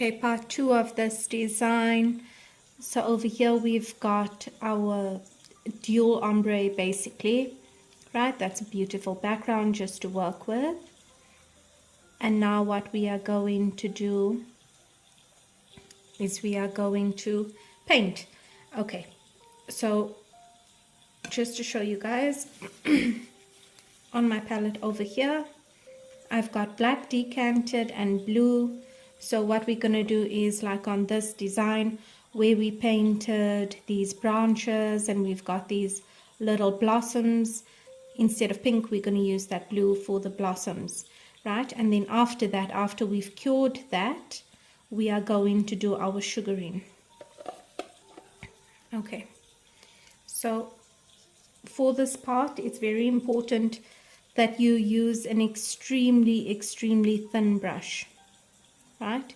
Okay, part 2 of this design. So over here we've got our dual ombre basically, right? That's a beautiful background just to work with. And now what we are going to do is we are going to paint. Okay, so just to show you guys, on my palette over here, I've got black decanted and blue. So what we're going to do is, like on this design where we painted these branches and we've got these little blossoms, instead of pink we're going to use that blue for the blossoms, right? And then after that, after we've cured that, we are going to do our sugaring. Okay, so for this part it's very important that you use an extremely thin brush, right?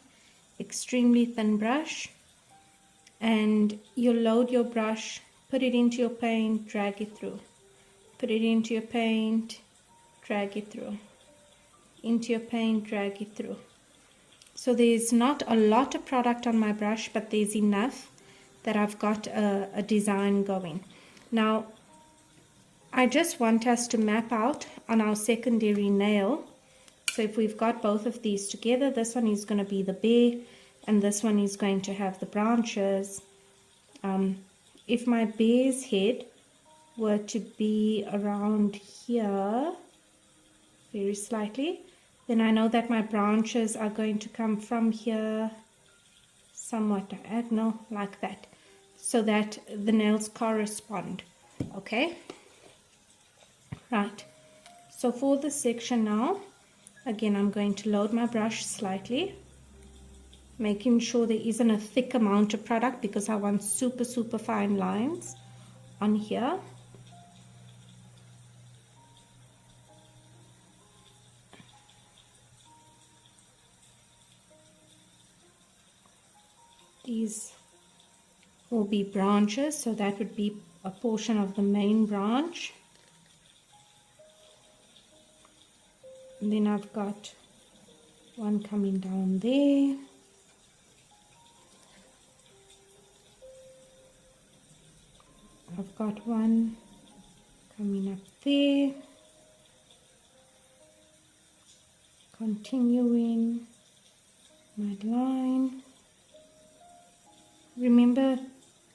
Extremely thin brush, and you load your brush, put it into your paint, drag it through, put it into your paint, drag it through, into your paint, drag it through. So there's not a lot of product on my brush, but there's enough that I've got a design going. Now I just want us to map out on our secondary nail. So if we've got both of these together, this one is going to be the bear and this one is going to have the branches. If my bear's head were to be around here very slightly, then I know that my branches are going to come from here somewhat diagonal like that, so that the nails correspond. Okay, right. So for this section now, again I'm going to load my brush slightly, making sure there isn't a thick amount of product because I want super fine lines on here. These will be branches, so that would be a portion of the main branch. And then I've got one coming down there. I've got one coming up there. Continuing my line. Remember,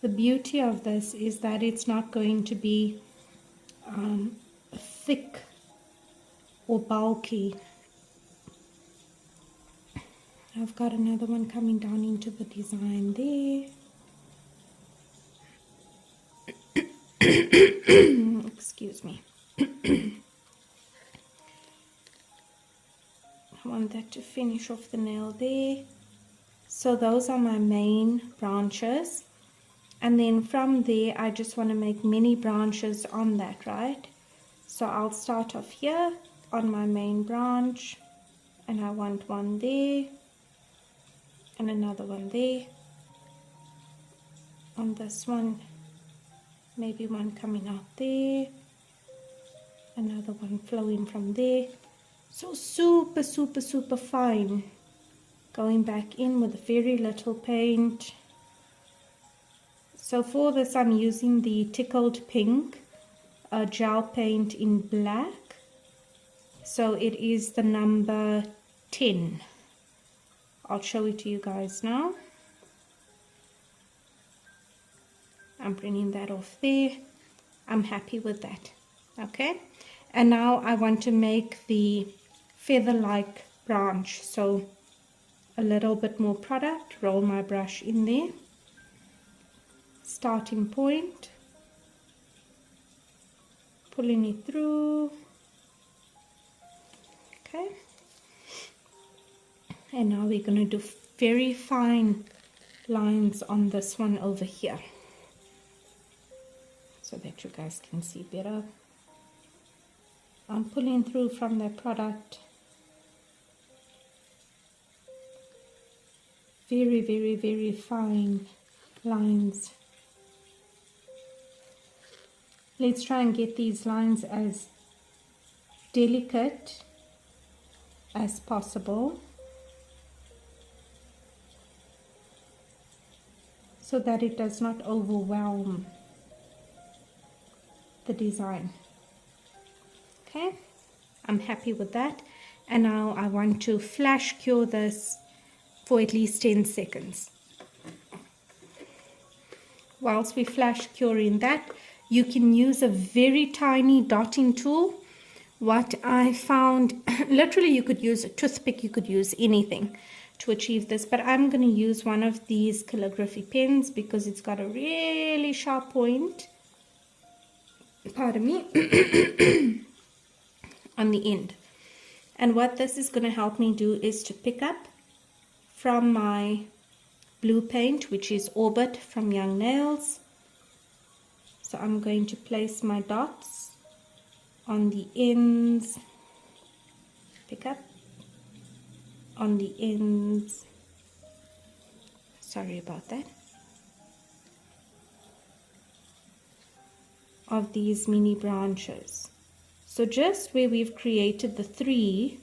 the beauty of this is that it's not going to be thick or bulky. I've got another one coming down into the design there. Excuse me. I want that to finish off the nail there. So those are my main branches, and then from there I just want to make many branches on that, right? So I'll start off here on my main branch, and I want one there and another one there. On this one, maybe one coming out there, another one flowing from there. So super fine, going back in with very little paint. So for this I'm using the Tickled Pink gel paint in black. So it is the number 10. I'll show it to you guys now. I'm bringing that off there. I'm happy with that. Okay, and now I want to make the feather-like branch. So a little bit more product, roll my brush in there, starting point, pulling it through. Okay, and now we're going to do very fine lines on this one over here so that you guys can see better. I'm pulling through from the product. Very fine lines. Let's try and get these lines as delicate as possible. so that it does not overwhelm the design. Okay, I'm happy with that. And now I want to flash cure this for at least 10 seconds. Whilst we flash curing that, you can use a very tiny dotting tool. What I found, literally you could use a toothpick, you could use anything to achieve this, but I'm going to use one of these calligraphy pens because it's got a really sharp point, pardon me, on the end. And what this is going to help me do is to pick up from my blue paint, which is Orbit from Young Nails. So I'm going to place my dots on the ends, pick up on the ends, sorry about that, of these mini branches. So just where we've created the 3,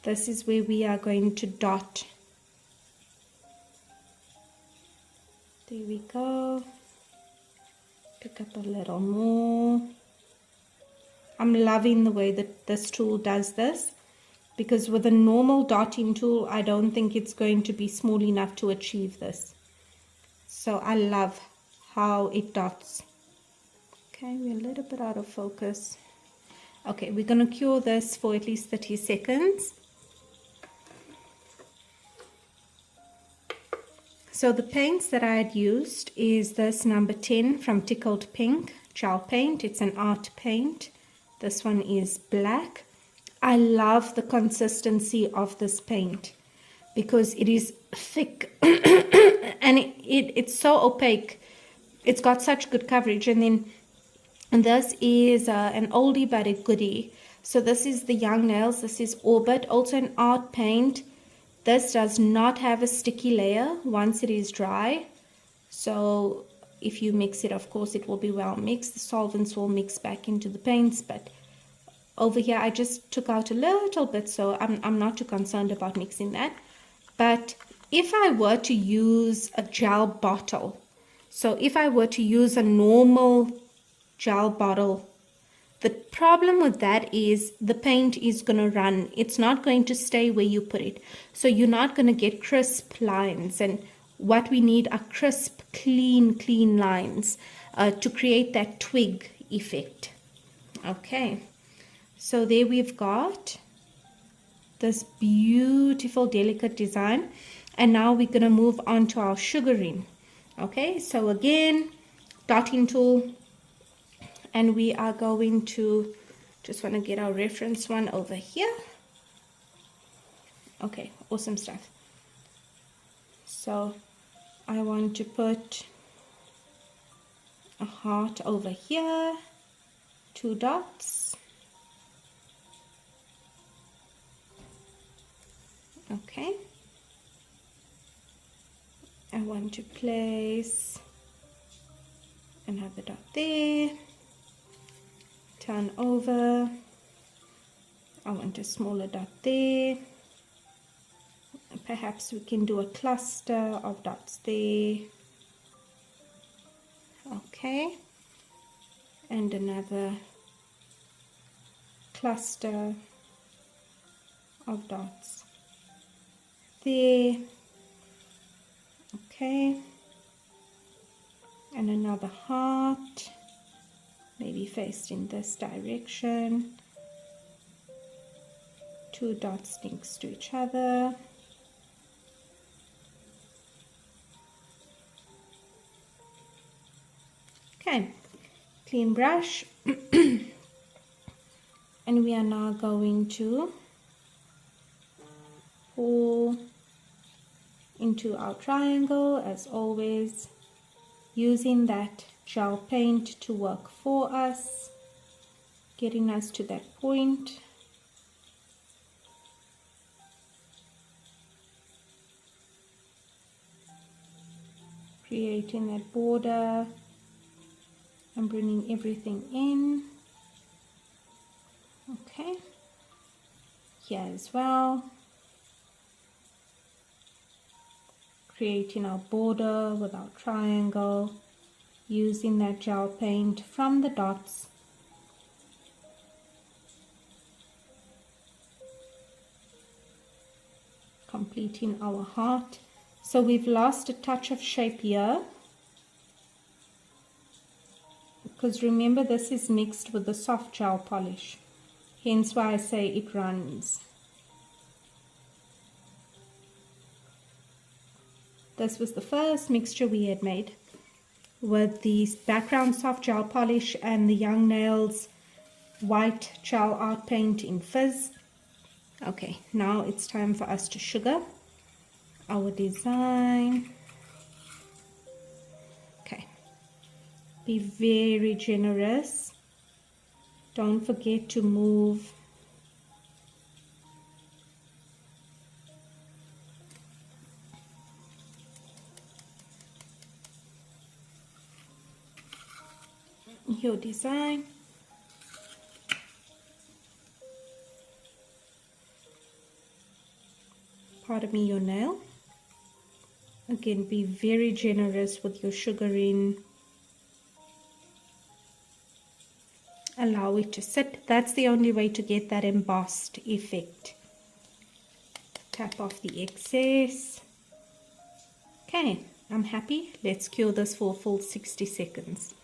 this is where we are going to dot. There we go. Pick up a little more. I'm loving the way that this tool does this, because with a normal dotting tool, I don't think it's going to be small enough to achieve this. So I love how it dots. Okay, we're a little bit out of focus. Okay, we're going to cure this for at least 30 seconds. So the paints that I had used is this number 10 from Tickled Pink gel paint. It's an art paint. This one is black. I love the consistency of this paint because it is thick and it's so opaque. It's got such good coverage. And this is an oldie but a goodie. So this is the Young Nails. This is Orbit, also an art paint. This does not have a sticky layer once it is dry. So if you mix it, of course, it will be well mixed. The solvents will mix back into the paints. But over here, I just took out a little bit, so I'm not too concerned about mixing that. But if I were to use a gel bottle, so if I were to use a normal gel bottle, the problem with that is the paint is going to run. It's not going to stay where you put it. So you're not going to get crisp lines. And what we need are crisp, clean lines to create that twig effect. Okay. So there we've got this beautiful, delicate design. And now we're going to move on to our sugaring. Okay. So again, dotting tool. And we are going to, just want to get our reference one over here. Okay, awesome stuff. So I want to put a heart over here, 2 dots. Okay. I want to place another dot there. Turn over. I want a smaller dot there. Perhaps we can do a cluster of dots there. Okay. And another cluster of dots there. Okay. And another heart. Maybe faced in this direction. 2 dots next to each other. Okay, clean brush. And we are now going to pour into our triangle, as always, using that gel paint to work for us, getting us to that point. Creating that border and bringing everything in. Okay, here as well. creating our border with our triangle, using that gel paint from the dots. Completing our heart. So we've lost a touch of shape here, because remember this is mixed with the soft gel polish, hence why I say it runs. This was the first mixture we had made with the background soft gel polish and the Young Nails white gel art paint in fizz. Okay, now it's time for us to sugar our design. Okay, be very generous. Don't forget to move your design. Pardon me, your nail. Again, be very generous with your sugaring. Allow it to sit. That's the only way to get that embossed effect. Tap off the excess. Okay, I'm happy. Let's cure this for a full 60 seconds.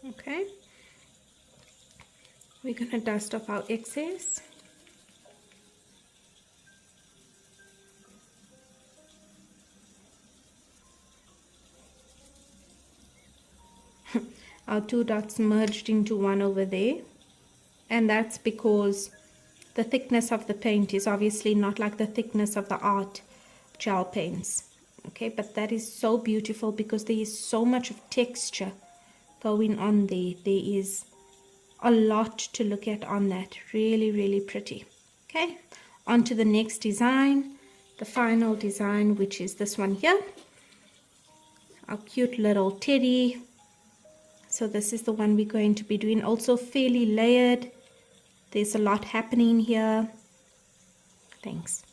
Okay, we're going to dust off our excess. Our two dots merged into one over there, and that's because the thickness of the paint is obviously not like the thickness of the art gel paints. Okay, but that is so beautiful because there is so much of texture going on there. There is a lot to look at on that. Really, really pretty. Okay, on to the next design, the final design, which is this one here, our cute little teddy. So this is the one we're going to be doing, also fairly layered. There's a lot happening here. Thanks.